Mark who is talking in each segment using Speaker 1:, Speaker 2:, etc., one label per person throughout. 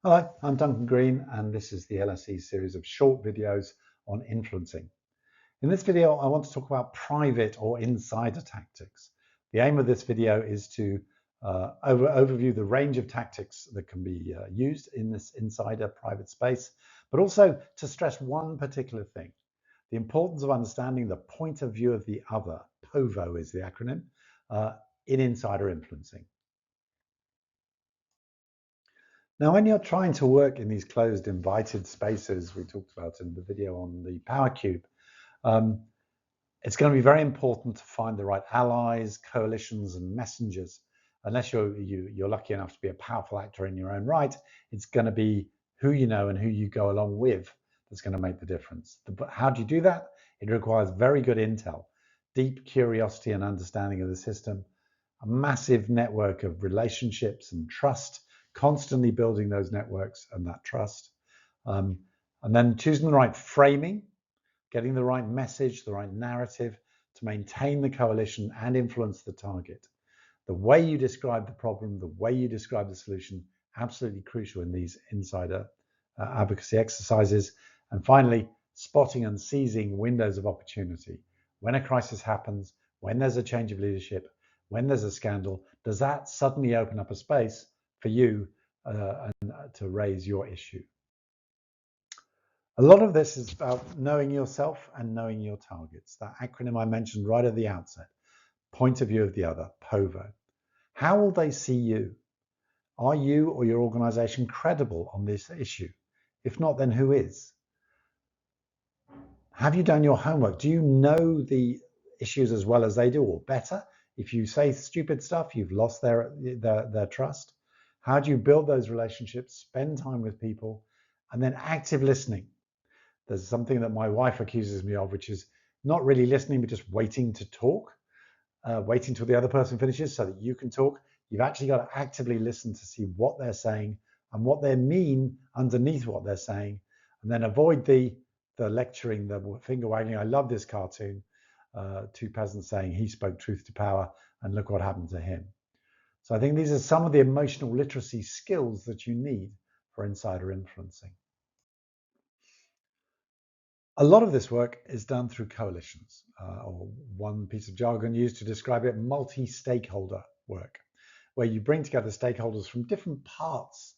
Speaker 1: Hello, I'm Duncan Green, and this is the LSE series of short videos on influencing. In this video, I want to talk about private or insider tactics. The aim of this video is to overview the range of tactics that can be used in this insider private space, but also to stress one particular thing: the importance of understanding the point of view of the other. POVO is the acronym in insider influencing. Now, when you're trying to work in these closed, invited spaces we talked about in the video on the Power Cube, it's going to be very important to find the right allies, coalitions, and messengers. Unless you're lucky enough to be a powerful actor in your own right, it's going to be who you know and who you go along with that's going to make the difference. But how do you do that? It requires very good intel, deep curiosity and understanding of the system, a massive network of relationships and trust, constantly building those networks and that trust. And then choosing the right framing, getting the right message, the right narrative to maintain the coalition and influence the target. The way you describe the problem, the way you describe the solution, absolutely crucial in these insider advocacy exercises. And finally, spotting and seizing windows of opportunity. When a crisis happens, when there's a change of leadership, when there's a scandal, does that suddenly open up a space for you to raise your issue? A lot of this is about knowing yourself and knowing your targets. That acronym I mentioned right at the outset, point of view of the other, POVO. How will they see you? Are you or your organization credible on this issue? If not, then who is? Have you done your homework? Do you know the issues as well as they do, or better? If you say stupid stuff, you've lost their trust. How do you build those relationships, spend time with people, and then active listening? There's something that my wife accuses me of, which is not really listening, but just waiting to talk, waiting till the other person finishes so that you can talk. You've actually got to actively listen to see what they're saying and what they mean underneath what they're saying, and then avoid the lecturing, the finger wagging. I love this cartoon, two peasants saying he spoke truth to power and look what happened to him. So I think these are some of the emotional literacy skills that you need for insider influencing. A lot of this work is done through coalitions, or one piece of jargon used to describe it, multi-stakeholder work, where you bring together stakeholders from different parts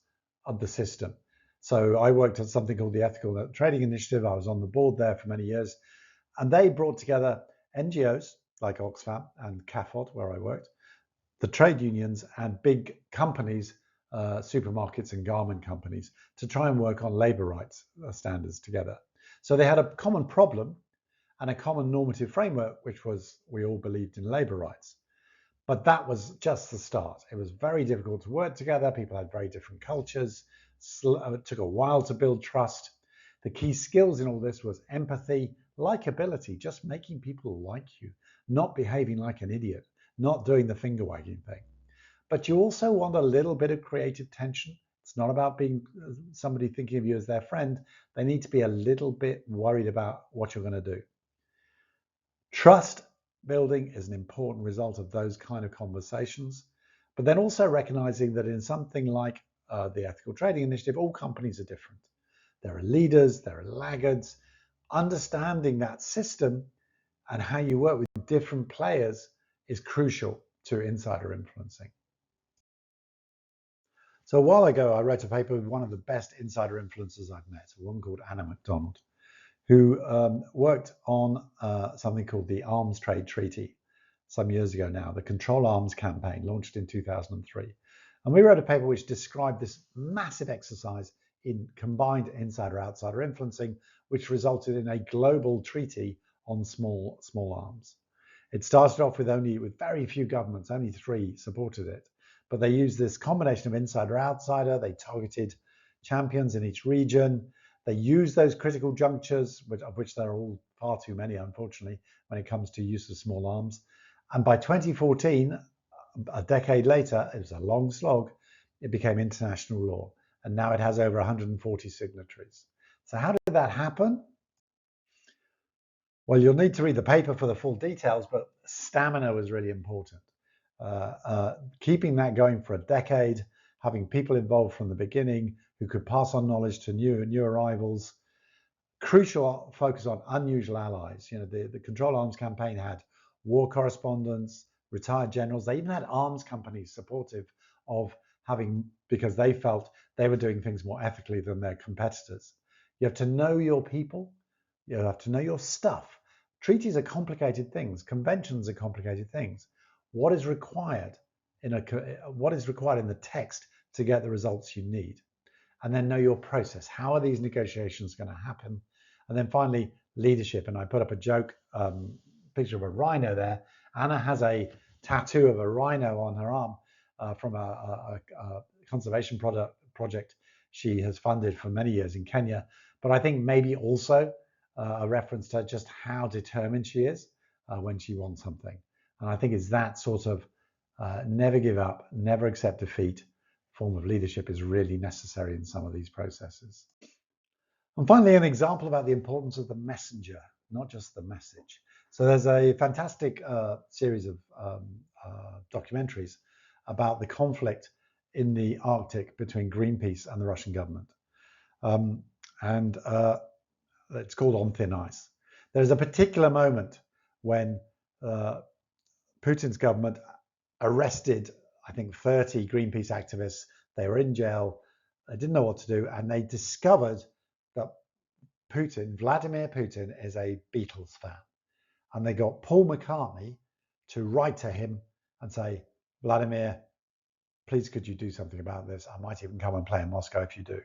Speaker 1: of the system. So I worked at something called the Ethical Trading Initiative. I was on the board there for many years, and they brought together NGOs like Oxfam and CAFOD, where I worked, the trade unions, and big companies, supermarkets and garment companies, to try and work on labor rights standards together. So they had a common problem and a common normative framework, which was we all believed in labor rights. But that was just the start. It was very difficult to work together. People had very different cultures. It took a while to build trust. The key skills in all this was empathy, likability, just making people like you, not behaving like an idiot, not doing the finger wagging thing. But you also want a little bit of creative tension. It's not about being somebody thinking of you as their friend. They need to be a little bit worried about what you're going to do. Trust building is an important result of those kind of conversations, but then also recognizing that in something like the Ethical Trading Initiative, all companies are different. There are leaders, there are laggards. Understanding that system and how you work with different players is crucial to insider influencing. So a while ago, I wrote a paper with one of the best insider influencers I've met, a woman called Anna MacDonald, who worked on something called the Arms Trade Treaty some years ago now, the Control Arms campaign, launched in 2003. And we wrote a paper which described this massive exercise in combined insider-outsider influencing, which resulted in a global treaty on small arms. It started off with very few governments, only 3 supported it. But they used this combination of insider-outsider. They targeted champions in each region. They used those critical junctures, of which there are all far too many, unfortunately, when it comes to use of small arms. And by 2014, a decade later, it was a long slog, it became international law. And now it has over 140 signatories. So how did that happen? Well, you'll need to read the paper for the full details, but stamina was really important. Keeping that going for a decade, having people involved from the beginning who could pass on knowledge to new arrivals. Crucial focus on unusual allies. The Control Arms campaign had war correspondents, retired generals. They even had arms companies supportive of having, because they felt they were doing things more ethically than their competitors. You have to know your people. You have to know your stuff. Treaties are complicated things. Conventions are complicated things. What is required in the text to get the results you need? And then know your process. How are these negotiations going to happen? And then finally, leadership. And I put up a joke picture of a rhino there. Anna has a tattoo of a rhino on her arm from a conservation project she has funded for many years in Kenya. But I think maybe also a reference to just how determined she is when she wants something. And I think it's that sort of never give up, never accept defeat form of leadership is really necessary in some of these processes. And finally, an example about the importance of the messenger, not just the message. So there's a fantastic series of documentaries about the conflict in the Arctic between Greenpeace and the Russian government. And it's called On Thin Ice. There's a particular moment when Putin's government arrested, I think, 30 Greenpeace activists. They were in jail. They didn't know what to do. And they discovered that Vladimir Putin, is a Beatles fan. And they got Paul McCartney to write to him and say, Vladimir, please could you do something about this? I might even come and play in Moscow if you do.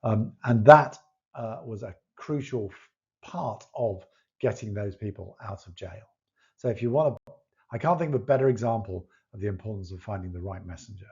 Speaker 1: And that was a crucial part of getting those people out of jail. So if you want to, I can't think of a better example of the importance of finding the right messenger.